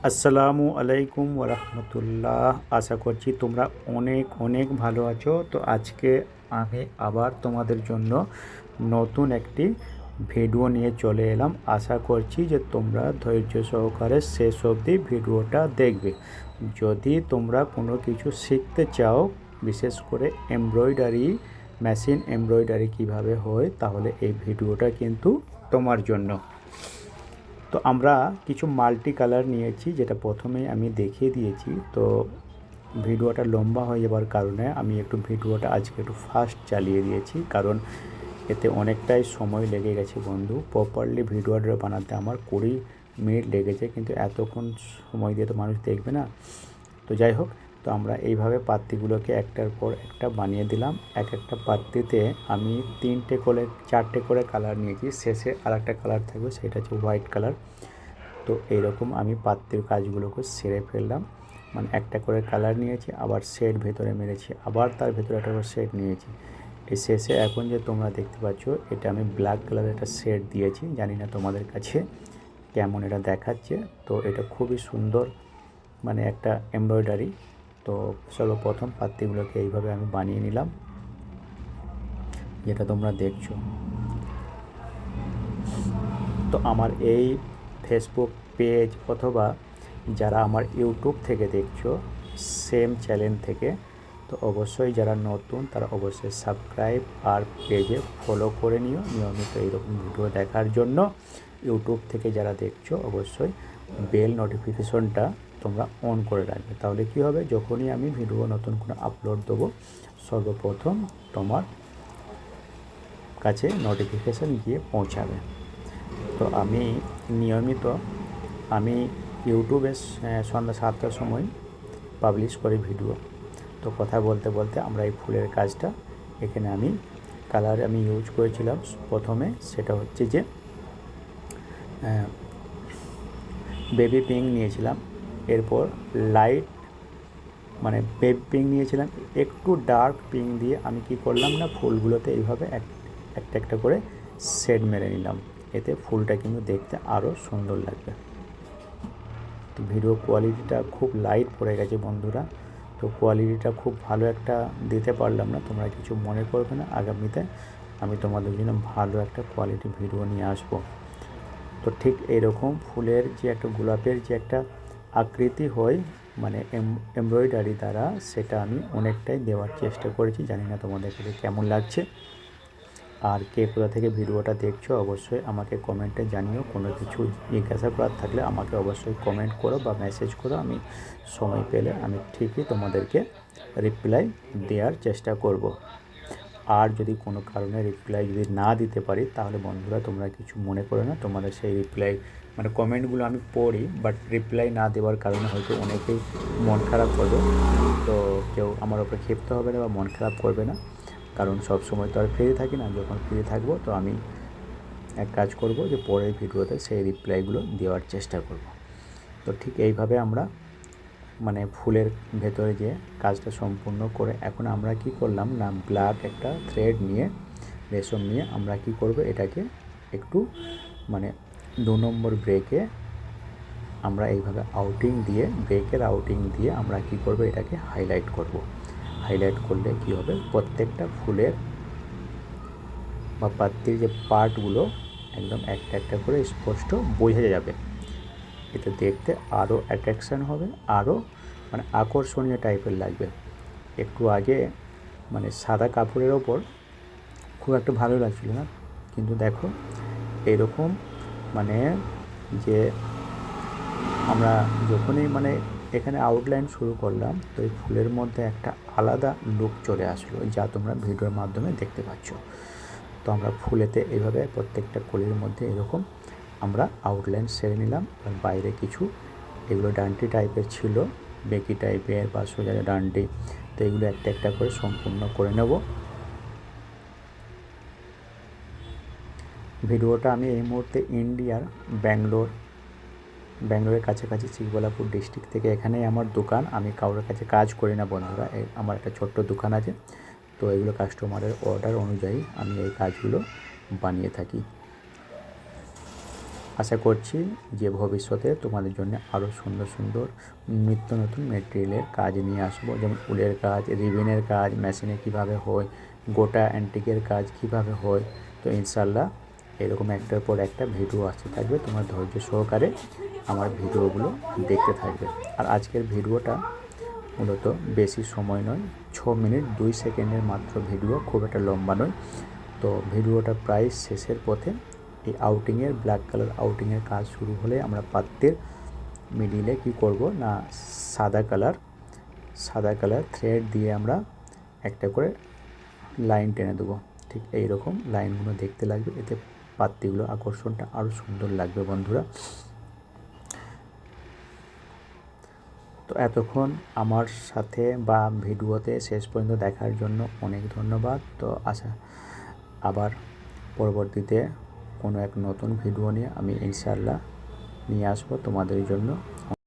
আসসালামু আলাইকুম ওরহমতুল্লাহ। আশা করছি তোমরা অনেক অনেক ভালো আছো। তো আজকে আমি আবার তোমাদের জন্য নতুন একটি ভিডিও নিয়ে চলে এলাম। আশা করছি যে তোমরা ধৈর্য সহকারে শেষ অবধি ভিডিওটা দেখবে। যদি তোমরা কোনো কিছু শিখতে চাও, বিশেষ করে এমব্রয়ডারি, মেশিন এমব্রয়ডারি কিভাবে হয়, তাহলে এই ভিডিওটা কিন্তু তোমার জন্য। তো আমরা কিছু মাল্টি কালার নিয়েছি, যেটা প্রথমেই আমি দেখিয়ে দিয়েছি। তো ভিডিওটা লম্বা হয়ে যাওয়ার কারণে আমি একটু ভিডিওটা আজকে একটু ফাস্ট চালিয়ে দিয়েছি, কারণ এতে অনেকটাই সময় লেগে গেছে বন্ধু। প্রপারলি ভিডিওটা বানাতে আমার 20 মিনিট লেগেছে, কিন্তু এতক্ষণ সময় দিয়ে তো মানুষ দেখবে না। তো যাই হোক, তো আমরা এইভাবে পাত্তিগুলোকে একটার পর একটা বানিয়ে দিলাম। এক একটা পাত্তিতে আমি 4টে করে কালার নিয়েছি। শেষে আর একটা কালার থাকবে, সেটা হচ্ছে হোয়াইট কালার। তো এইরকম আমি পাত্তির কাজগুলোকে সেরে ফেললাম। মানে একটা করে কালার নিয়েছি, আবার শেড ভেতরে মেরেছি, আবার তার ভেতরে একটা করে শেড নিয়েছি। এই শেষে এখন যে তোমরা দেখতে পাচ্ছ, এটা আমি ব্ল্যাক কালারের একটা শেড দিয়েছি। জানি না তোমাদের কাছে কেমন এটা দেখাচ্ছে। তো এটা খুবই সুন্দর, মানে একটা এমব্রয়ডারি। তো সর্বপ্রথম পাত্তিগুলোকে এইভাবে আমি বানিয়ে নিলাম, যেটা তোমরা দেখছো। তো আমার এই ফেসবুক পেজ অথবা যারা আমার ইউটিউব থেকে দেখছো, সেম চ্যানেল থেকে, তো অবশ্যই যারা নতুন তারা অবশ্যই সাবস্ক্রাইব আর পেজে ফলো করে নিও নিয়মিত এইরকম ভিডিও দেখার জন্য। ইউটিউব থেকে যারা দেখছো অবশ্যই বেল নোটিফিকেশনটা তোমরা অন করে রাখবে। তাহলে কী হবে, যখনই আমি ভিডিও নতুন করে আপলোড দেবো, সর্বপ্রথম তোমার কাছে নোটিফিকেশান গিয়ে পৌঁছাবে। তো আমি নিয়মিত ইউটিউবে সন্ধ্যা 7টার সময় পাবলিশ করি ভিডিও। তো কথা বলতে বলতে আমরা এই ফুলের কাজটা, এখানে আমি কালার ইউজ করেছিলাম প্রথমে, সেটা হচ্ছে যে বেবি পিঙ্ক নিয়েছিলাম। এরপর লাইট, মানে বেবি পিঙ্ক নিয়েছিলাম। একটু ডার্ক পিঙ্ক দিয়ে আমি কি করলাম না, ফুলগুলোতে এইভাবে একটা একটা করে শেড মেরে নিলাম। এতে ফুলটা কিন্তু দেখতে আরও সুন্দর লাগবে। তো ভিডিও কোয়ালিটিটা খুব লাইট পড়ে গেছে বন্ধুরা। তো কোয়ালিটিটা খুব ভালো একটা দিতে পারলাম না, তোমরা কিছু মনে করবে না। আগামীতে আমি তোমাদের জন্য ভালো একটা কোয়ালিটি ভিডিও নিয়ে আসবো। তো ঠিক এইরকম ফুলের যে একটা, গোলাপের যে একটা আকৃতি হয়, মানে এমব্রয়ডারি দ্বারা, সেটা আমি অনেকটাই দেওয়ার চেষ্টা করেছি। জানি না তোমাদের কাছে কেমন লাগছে। আর কে কোথা থেকে ভিডিওটা দেখছো অবশ্যই আমাকে কমেন্টে জানিও। কোনো কিছু জিজ্ঞাসা করার থাকলে আমাকে অবশ্যই কমেন্ট করো বা মেসেজ করো। আমি সময় পেলে আমি ঠিকই তোমাদেরকে রিপ্লাই দেওয়ার চেষ্টা করব। আর যদি কোনো কারণে রিপ্লাই যদি না দিতে পারি, তাহলে বন্ধুরা তোমরা কিছু মনে করো না। তোমাদের সেই রিপ্লাই, মানে কমেন্টগুলো আমি পড়ি, বাট রিপ্লাই না দেওয়ার কারণে হয়তো অনেকেই মন খারাপ করবে। তো কেউ আমার ওপরে ক্ষিপ্ত হবে না বা মন খারাপ করবে না, কারণ সব সময় তো আর ফ্রি থাকি না। যখন ফ্রি থাকবো, তো আমি এক কাজ করব, যে পরের ভিডিওতে সেই রিপ্লাইগুলো দেওয়ার চেষ্টা করব। তো ঠিক এইভাবে আমরা, মানে ফুলের ভেতরে যে কাজটা সম্পূর্ণ করে, এখন আমরা কি করলাম না, ব্ল্যাক একটা থ্রেড নিয়ে, রেশম নিয়ে আমরা কি করব, এটাকে একটু, মানে 2 নম্বর ব্রেকে আমরা এইভাবে ব্রেকের আউটিং দিয়ে আমরা কি করব, এটাকে হাইলাইট করব। হাইলাইট করলে কি হবে, প্রত্যেকটা ফুলের বা পাত্তির যে পার্টগুলো একদম একটা একটা করে স্পষ্ট বোঝা যাবে। এতে দেখতে আরও অ্যাট্রাকশান হবে, আরও মানে আকর্ষণীয় টাইপের লাগবে। একটু আগে মানে সাদা কাপড়ের ওপর খুব একটা ভালো লাগছিল না, কিন্তু দেখো এরকম, মানে যে আমরা যখনই মানে এখানে আউটলাইন শুরু করলাম, তো এই ফুলের মধ্যে একটা আলাদা লুক চলে আসলো, যা তোমরা ভিডিওর মাধ্যমে দেখতে পাচ্ছ। তো আমরা ফুলেতে এইভাবে প্রত্যেকটা কলির মধ্যে এরকম আমরা আউটলাইন সেরে নিলাম। আর বাইরে কিছু এগুলো ডান্ডি টাইপের ছিল, বেকি টাইপের বা সোজা ডান্ডি, তো এগুলো একটা একটা করে সম্পূর্ণ করে নেব। ভিডিওটা আমি এই মুহূর্তে ইন্ডিয়ার ব্যাঙ্গালোরের কাছাকাছি চিকবল্লাপুর ডিস্ট্রিক্ট থেকে, এখানেই আমার দোকান। আমি কারোর কাছে কাজ করি না বন্ধুরা, আমার একটা ছোট্ট দোকান আছে। তো এগুলো কাস্টমারের অর্ডার অনুযায়ী আমি এই কাজগুলো বানিয়ে থাকি। আশা করছি যে ভবিষ্যতে তোমাদের জন্য আরও সুন্দর সুন্দর নিত্য নতুন মেটেরিয়ালের কাজ নিয়ে আসবো, যেমন উলের কাজ, রিবিনের কাজ, মেশিনে কীভাবে হয়, গোটা অ্যান্টিকের কাজ কীভাবে হয়। তো ইনশাল্লাহ এরকম একটার পর একটা ভিডিও আসতে থাকবে, তোমার ধৈর্য সহকারে আমার ভিডিওগুলো দেখতে থাকবে। আর আজকের ভিডিওটা মূলত বেশি সময় নয়, 6 মিনিট 2 সেকেন্ডের মাত্র ভিডিও, খুব একটা লম্বা নয়। তো ভিডিওটা প্রায় শেষের পথে। এই আউটিংয়ের ব্ল্যাক কালার আউটিংয়ের কাজ শুরু হলে আমরা পাত্রের মিডিলে কি করব না, সাদা কালার থ্রেড দিয়ে আমরা একটা করে লাইন টেনে দেবো। ঠিক এই রকম লাইনগুলো দেখতে লাগবে, এতে পাত্তিগুলো আকর্ষণটা আরও সুন্দর লাগবে বন্ধুরা। তো এতক্ষণ আমার সাথে বা ভিডিওতে শেষ পর্যন্ত দেখার জন্য অনেক ধন্যবাদ। তো আবার পরবর্তীতে কোনো এক নতুন ভিডিও নিয়ে আমি ইনশাআল্লাহ নিয়ে আসবো তোমাদের জন্য।